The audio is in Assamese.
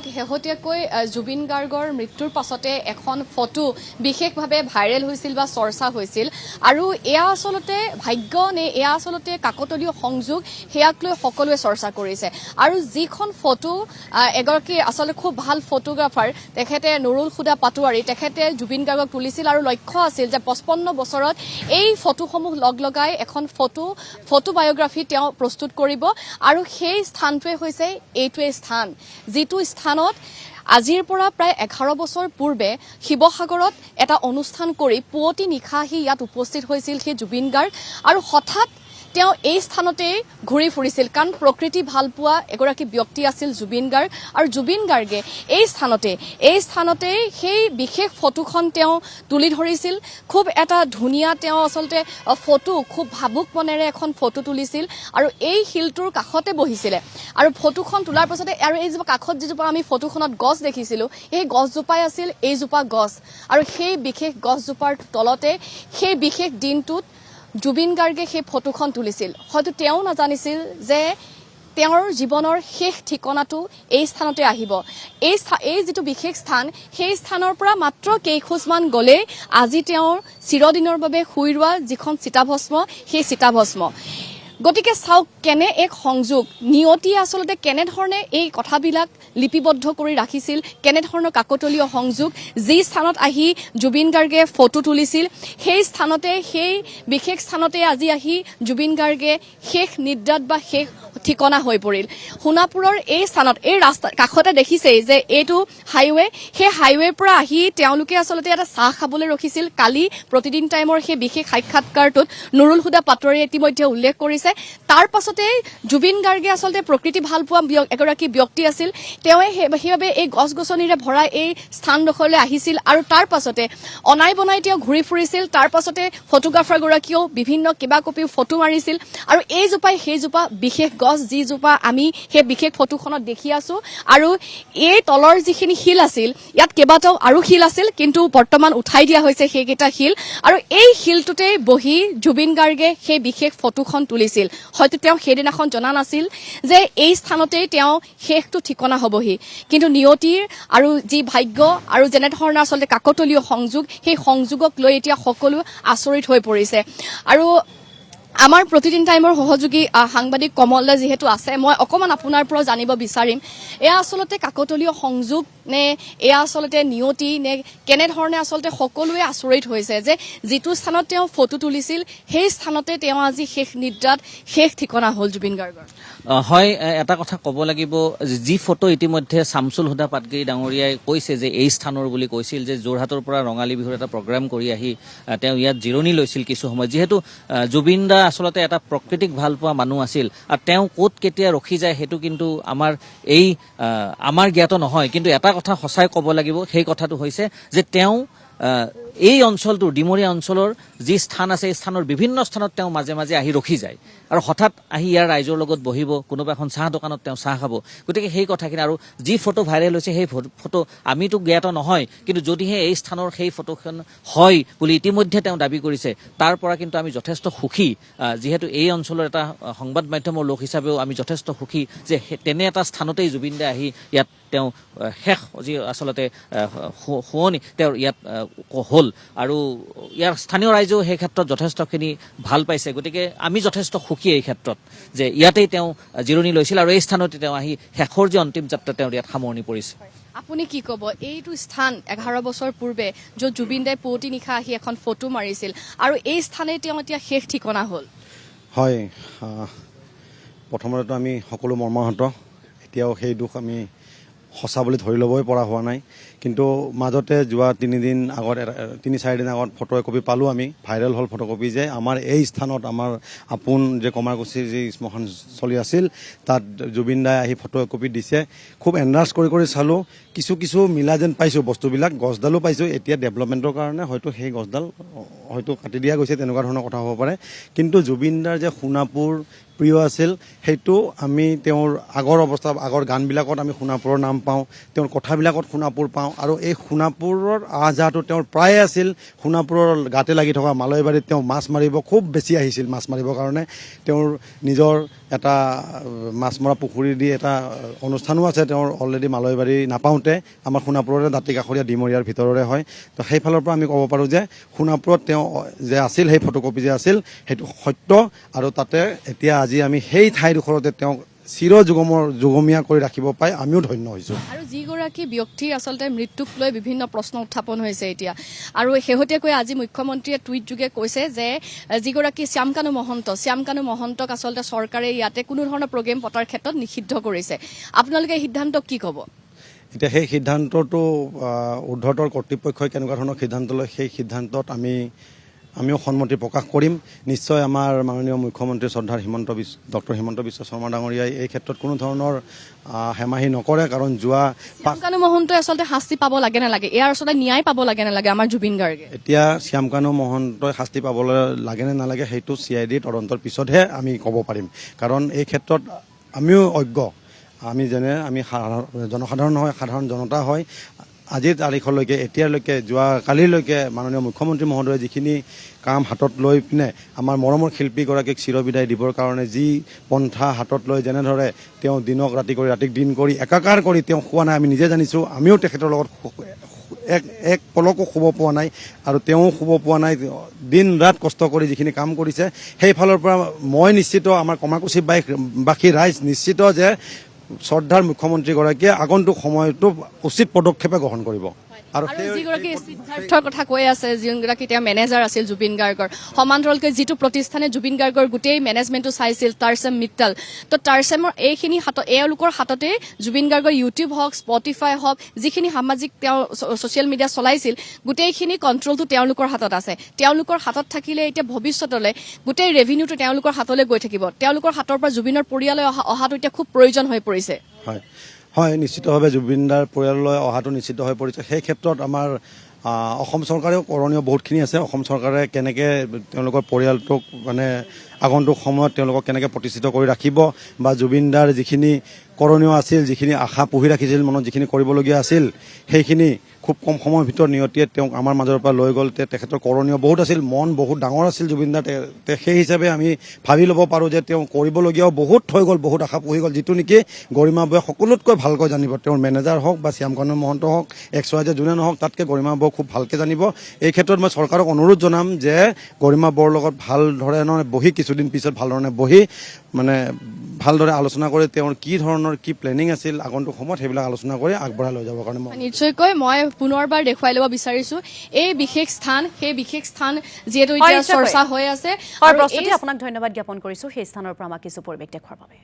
শেহতীয়াকৈ জুবিন গাৰ্গৰ মৃত্যুৰ পাছতে এখন ফটো বিশেষভাৱে ভাইৰেল হৈছিল বা চৰ্চা হৈছিল আৰু এয়া আচলতে ভাগ্য নে এয়া আচলতে কাকতলীয় সংযোগ সেয়াক লৈ সকলোৱে চৰ্চা কৰিছে আৰু যিখন ফটো এগৰাকী আচলতে খুব ভাল ফটোগ্ৰাফাৰ তেখেতে নুৰুল হুদা পাটোৱাৰী তেখেতে জুবিন গাৰ্গক তুলিছিল আৰু লক্ষ্য আছিল যে 55 বছৰত এই ফটোসমূহ লগাই এখন ফটো বায়োগ্ৰাফি তেওঁ প্ৰস্তুত কৰিব আৰু সেই স্থানটোৱে হৈছে এইটোৱে স্থান যিটো স্থানত আজিৰ পৰা প্ৰায় 11 বছৰ পূৰ্বে শিৱসাগৰত এটা অনুষ্ঠান কৰি পুৱতি নিশা আহি ইয়াত উপস্থিত হৈছিল সেই জুবিন গাৰ্গ আৰু হঠাৎ তেওঁ এই স্থানতে ঘূৰি ফুৰিছিল কাৰণ প্ৰকৃতি ভাল পোৱা এগৰাকী ব্যক্তি আছিল জুবিন গাৰ্গ আৰু জুবিন গাৰ্গে এই স্থানতে সেই বিশেষ ফটোখন তেওঁ তুলি ধৰিছিল খুব এটা ধুনীয়া তেওঁ আচলতে ফটো খুব ভাবুক মনেৰে এখন ফটো তুলিছিল আৰু এই শিলটোৰ কাষতে বহিছিলে আৰু ফটোখন তোলাৰ পাছতে আৰু এই কাষত যিজোপা আমি ফটোখনত গছ দেখিছিলোঁ এই গছজোপাই আছিল এইজোপা গছ আৰু সেই বিশেষ গছজোপাৰ তলতে সেই বিশেষ দিনটোত জুবিন গাৰ্গে সেই ফটোখন তুলিছিল হয়তো তেওঁ নাজানিছিল যে তেওঁৰ জীৱনৰ শেষ ঠিকনাটো এই স্থানতে আহিব এই যিটো বিশেষ স্থান সেই স্থানৰ পৰা মাত্ৰ কেইখোজমান গ'লে আজি তেওঁৰ চিৰদিনৰ বাবে শুই ৰোৱা যিখন চিতাভস্ম সেই চিতাভস্ম গতিকে চাওক কেনে এক সংযোগ নিয়তিয়ে আচলতে কেনেধৰণে এই কথাবিলাক লিপিবদ্ধ কৰি ৰাখিছিল কেনেধৰণৰ কাকতলীয় সংযোগ যি স্থানত আহি জুবিন গাৰ্গে ফটো তুলিছিল সেই স্থানতে সেই বিশেষ স্থানতে আজি আহি জুবিন গাৰ্গে শেষ নিদ্ৰাত বা শেষ ঠিকনা হৈ পৰিল সোণাপুৰৰ এই স্থানত এই ৰাস্তা কাষতে দেখিছেই যে এইটো হাইৱে সেই হাইৱেৰ পৰা আহি তেওঁলোকে আচলতে এটা চাহ খাবলৈ ৰখিছিল কালি প্ৰতিদিন টাইমৰ সেই বিশেষ সাক্ষাৎকাৰটোত নুৰুল হুদা পাটোৱাৰীয়ে ইতিমধ্যে উল্লেখ কৰিছে তাৰ পাছতে জুবিন গাৰ্গে আচলতে প্ৰকৃতি ভাল পোৱা এগৰাকী ব্যক্তি আছিল তেওঁৱে সেইবাবে এই গছ গছনিৰে ভৰা এই স্থানডোখৰলৈ আহিছিল আৰু তাৰ পাছতে অনাই বনাই তেওঁ ঘূৰি ফুৰিছিল তাৰ পাছতে ফটোগ্ৰাফাৰগৰাকীয়েও বিভিন্ন কিবা কপিও ফটো মাৰিছিল আৰু এইজোপাই সেইজোপা বিশেষ গছ যিজোপা আমি সেই বিশেষ ফটোখনত দেখি আছো আৰু এই তলৰ যিখিনি শিল আছিল ইয়াত কেইবাটাও আৰু শিল আছিল কিন্তু বৰ্তমান উঠাই দিয়া হৈছে সেইকেইটা শিল আৰু এই শিলটোতে বহি জুবিন গাৰ্গে সেই বিশেষ ফটোখন তুলিছিল হয়তো তেওঁ সেইদিনাখন জনা নাছিল যে এই স্থানতেই তেওঁ শেষটো ঠিকনা হ'বহি কিন্তু নিয়তিৰ আৰু যি ভাগ্য আৰু যেনেধৰণৰ আচলতে কাকতলীয় সংযোগ সেই সংযোগক লৈ এতিয়া সকলো আচৰিত হৈ পৰিছে আৰু আমাৰ প্ৰতিদিন টাইমৰ সহযোগী সাংবাদিক কমলদা যিহেতু আছে মই অকমান আপোনাৰ পৰা জানিব বিচাৰিম এয়া আচলতে কাকতলীয় সংযোগ নে এয়া আচলতে নিয়তি নে কেনেধৰণে আচলতে সকলোৱে আচৰিত হৈছে যে যিটো স্থানত তেওঁ ফটো তুলিছিল সেই স্থানতে তেওঁ আজি শেষ নিদ্ৰাত শেষ ঠিকনা হ'ল জুবিন গাৰ্গৰ হয় এটা কথা ক'ব লাগিব যি ফটো ইতিমধ্যে শামছুল হুদা পাটগিৰি ডাঙৰীয়াই কৈছে যে এই স্থানৰ বুলি কৈছিল যে যোৰহাটৰ পৰা ৰঙালী বিহুৰ এটা প্ৰগ্ৰাম কৰি আহি তেওঁ ইয়াত জিৰণি লৈছিল কিছু সময় যিহেতু জুবিন দা আচলতে এটা প্ৰকৃতিক ভাল পোৱা মানুহ আছিল আৰু তেওঁ ক'ত কেতিয়া ৰখি যায় সেইটো কিন্তু আমাৰ জ্ঞাত নহয় কিন্তু এটা কথা সঁচাই ক'ব লাগিব সেই কথাটো হৈছে যে তেওঁ এই অঞ্চলটোৰ ডিমৰীয়া অঞ্চলৰ যি স্থান আছে এই স্থানৰ বিভিন্ন স্থানত তেওঁ মাজে মাজে আহি ৰখি যায় আৰু হঠাৎ আহি ইয়াৰ ৰাইজৰ লগত বহিব কোনোবা এখন চাহ দোকানত তেওঁ চাহ খাব গতিকে সেই কথাখিনি আৰু যি ফটো ভাইৰেল হৈছে সেই ফটো আমিতো জ্ঞাত নহয় কিন্তু যদিহে এই স্থানৰ সেই ফটোখন হয় বুলি ইতিমধ্যে তেওঁ দাবী কৰিছে তাৰ পৰা কিন্তু আমি যথেষ্ট সুখী যিহেতু এই অঞ্চলৰ এটা সংবাদ মাধ্যমৰ লোক হিচাপেও আমি যথেষ্ট সুখী যে তেনে এটা স্থানতেই জুবিন দা আহি ইয়াত তেওঁ শেষ যি আচলতে শুৱনি তেওঁৰ ইয়াত হ'ল আৰু ইয়াৰ স্থানীয় ৰাইজেও সেই ক্ষেত্ৰত যথেষ্টখিনি ভাল পাইছে গতিকে আমি যথেষ্ট সুখী এই ক্ষেত্ৰত যে ইয়াতেই তেওঁ জিৰণি লৈছিল আৰু এই স্থানতে তেওঁ আহি শেষৰ যি অন্তিম যাত্ৰা তেওঁৰ ইয়াত সামৰণি পৰিছে আপুনি কি ক'ব এইটো স্থান 11 বছৰ পূৰ্বে য'ত জুবিন দাই পুৱতি নিশা আহি এখন ফটো মাৰিছিল আৰু এই স্থানেই তেওঁ এতিয়া শেষ ঠিকনা হ'ল হয় প্ৰথমতে আমি সকলো মৰ্মাহত এতিয়াও সেই দুখ আমি সঁচা বুলি ধৰি ল'বই পৰা হোৱা নাই কিন্তু মাজতে যোৱা 3-4 দিন আগত ফটো একপি পালোঁ আমি ভাইৰেল হ'ল ফটোকপি যে আমাৰ এই স্থানত আমাৰ আপোন যে কমাৰকুছিৰ যি শ্মশান চলি আছিল তাত জুবিন দাই আহি ফটো একপি দিছে খুব এণ্ডাৰ্ছ কৰি চালোঁ কিছু মিলা যেন পাইছোঁ বস্তুবিলাক গছডালো পাইছোঁ এতিয়া ডেভেলপমেণ্টৰ কাৰণে হয়তো সেই গছডাল হয়তো কাটি দিয়া গৈছে তেনেকুৱা ধৰণৰ কথা হ'ব পাৰে কিন্তু জুবিন দাৰ যে সোণাপুৰ প্ৰিয় আছিল সেইটো আমি তেওঁৰ আগৰ অৱস্থা আগৰ গানবিলাকত আমি সোণাপুৰৰ নাম পাওঁ তেওঁৰ কথাবিলাকত সোণাপুৰ পাওঁ আৰু এই সোণাপুৰৰ আহযাহটো তেওঁৰ প্ৰায়ে আছিল সোণাপুৰৰ গাতে লাগি থকা মালৈবাৰীত তেওঁ মাছ মাৰিব খুব বেছি আহিছিল মাছ মাৰিবৰ কাৰণে তেওঁৰ নিজৰ এটা মাছ মৰা পুখুৰী দি এটা অনুষ্ঠানো আছে তেওঁৰ অলৰেডি মালৈবাৰী নাপাওঁতে আমাৰ সোণাপুৰৰে দাঁতিকাষৰীয়া ডিমৰীয়াৰ ভিতৰৰে হয় তো সেইফালৰ পৰা আমি ক'ব পাৰোঁ যে সোণাপুৰত তেওঁ যে আছিল সেই ফটোকপি যে আছিল সেইটো সত্য আৰু তাতে এতিয়া আজি আমি সেই ঠাইডোখৰতে তেওঁক যুগমীয়া কৰি ৰাখিব পাই আমিও ধন্য হৈছোঁ আৰু যিগৰাকী ব্যক্তিৰ আচলতে মৃত্যুক লৈ বিভিন্ন প্ৰশ্ন উত্থাপন হৈছে এতিয়া আৰু শেহতীয়াকৈ আজি মুখ্যমন্ত্ৰীয়ে টুইট যোগে কৈছে যে যিগৰাকী শ্যামকানু মহন্তক আচলতে চৰকাৰে ইয়াতে কোনো ধৰণৰ প্ৰগ্ৰেম পতাৰ ক্ষেত্ৰত নিষিদ্ধ কৰিছে আপোনালোকে এই সিদ্ধান্তক কি ক'ব এতিয়া সেই সিদ্ধান্তটো ঊৰ্ধ্বতৰ কৰ্তৃপক্ষই কেনেকুৱা ধৰণৰ সিদ্ধান্ত লয় সেই সিদ্ধান্তত আমিও সন্মতি প্ৰকাশ কৰিম নিশ্চয় আমাৰ মাননীয় মুখ্যমন্ত্ৰী শ্ৰদ্ধাৰ ডক্টৰ হিমন্ত বিশ্ব শৰ্মা ডাঙৰীয়াই এই ক্ষেত্ৰত কোনো ধৰণৰ হেমাহি নকৰে কাৰণ শ্যামকানু মহন্তই আচলতে শাস্তি পাব লাগে নালাগে ইয়াৰ আচলতে ন্যায় পাব লাগে নালাগে আমাৰ জুবিন গাৰ্গে এতিয়া শ্যামকানু মহন্তই শাস্তি পাবলৈ লাগে নে নালাগে সেইটো CID তদন্তৰ পিছতহে আমি ক'ব পাৰিম কাৰণ এই ক্ষেত্ৰত আমিও অজ্ঞ আমি জনসাধাৰণ হয় সাধাৰণ জনতা হয় আজিৰ তাৰিখলৈকে এতিয়ালৈকে কালিলৈকে মাননীয় মুখ্যমন্ত্ৰী মহোদয়ে যিখিনি কাম হাতত লৈ পিনে আমাৰ মৰমৰ শিল্পীগৰাকীক চিৰবিদায় দিবৰ কাৰণে যি পন্থা হাতত লৈ যেনেদৰে তেওঁ দিনক ৰাতি কৰি ৰাতিক দিন কৰি একাকাৰ কৰি তেওঁ শুৱা নাই আমি নিজে জানিছোঁ আমিও তেখেতৰ লগত এক পলকো শুব পোৱা নাই আৰু তেওঁ শুব পোৱা নাই দিন ৰাত কষ্ট কৰি যিখিনি কাম কৰিছে সেইফালৰ পৰা মই নিশ্চিত আমাৰ কমাকুছিবাসী ৰাইজ নিশ্চিত যে শ্ৰদ্ধাৰ মুখ্যমন্ত্ৰীগৰাকীয়ে আগন্তুক সময়তো উচিত পদক্ষেপে গ্ৰহণ কৰিব আৰু যিগৰাকী সিদ্ধাৰ্থৰ কথা কৈ আছে যিগৰাকী তেওঁ মেনেজাৰ আছিল জুবিন গাৰ্গৰ সমান্তৰালকৈ যিটো প্ৰতিষ্ঠানে জুবিন গাৰ্গৰ গোটেই মেনেজমেণ্টটো চাইছিল টাৰ্চেম মিট্টাল তো টাৰ্চেমৰ এইখিনি এওঁলোকৰ হাততে জুবিন গাৰ্গৰ ইউটিউব হওক স্পটিফাই হওক যিখিনি সামাজিক তেওঁ ছ'চিয়েল মিডিয়া চলাইছিল গোটেইখিনি কণ্ট্ৰলটো তেওঁলোকৰ হাতত আছে তেওঁলোকৰ হাতত থাকিলে এতিয়া ভৱিষ্যতলৈ গোটেই ৰেভিনিউটো তেওঁলোকৰ হাতলৈ গৈ থাকিব তেওঁলোকৰ হাতৰ পৰা জুবিনৰ পৰিয়াললৈ অহাটো এতিয়া খুব প্ৰয়োজন হৈ পৰিছে হয় নিশ্চিতভাৱে জুবিনদাৰ পৰিয়াললৈ অহাটো নিশ্চিত হৈ পৰিছে সেই ক্ষেত্ৰত আমাৰ অসম চৰকাৰেও কৰণীয় বহুতখিনি আছে অসম চৰকাৰে কেনেকৈ তেওঁলোকৰ পৰিয়ালটোক মানে আগন্তুক সময়ত তেওঁলোকক কেনেকৈ প্ৰতিষ্ঠিত কৰি ৰাখিব বা জুবিনদাৰ যিখিনি কৰণীয় আছিল যিখিনি আশা পুহি ৰাখিছিল মনত যিখিনি কৰিবলগীয়া আছিল সেইখিনি খুব কম সময়ৰ ভিতৰত নিয়তিয়ে তেওঁক আমাৰ মাজৰ পৰা লৈ গ'ল তেখেতৰ কৰণীয় বহুত আছিল মন বহুত ডাঙৰ আছিল জুবিনদাৰ সেই হিচাপে আমি ভাবি ল'ব পাৰোঁ যে তেওঁ কৰিবলগীয়াও বহুত হৈ গ'ল বহুত আশা পুহি গ'ল যিটো নেকি গৰিমাবুৱে সকলোতকৈ ভালকৈ জানিব তেওঁৰ মেনেজাৰ হওক বা শ্যামকানু মহন্ত হওক XYZ যোনে নহওক তাতকৈ গৰিমাবুৱে খুব ভালকৈ জানিব এই ক্ষেত্ৰত মই চৰকাৰক অনুৰোধ জনাম যে গৰিমাবুৰ লগত ভাল ধৰণে বহি কিছুদিন পিছত ভাল ধৰণে বহি মানে ভালদৰে আলোচনা কৰি তেওঁৰ কি ধৰণৰ কি প্লেনিং আছিল আগন্তুক সময়ত সেইবিলাক আলোচনা কৰি আগবঢ়াই লৈ যাবৰ কাৰণে নিশ্চয়কৈ মই পুনৰবাৰ দেখুৱাই ল'ব বিচাৰিছোঁ এই বিশেষ স্থান যিহেতু এতিয়া চৰ্চা হৈ আছে আৰু আপোনাক ধন্যবাদ জ্ঞাপন কৰিছোঁ সেই স্থানৰ পৰা আমাক কিছু পৰিৱেশ দেখুৱাৰ বাবে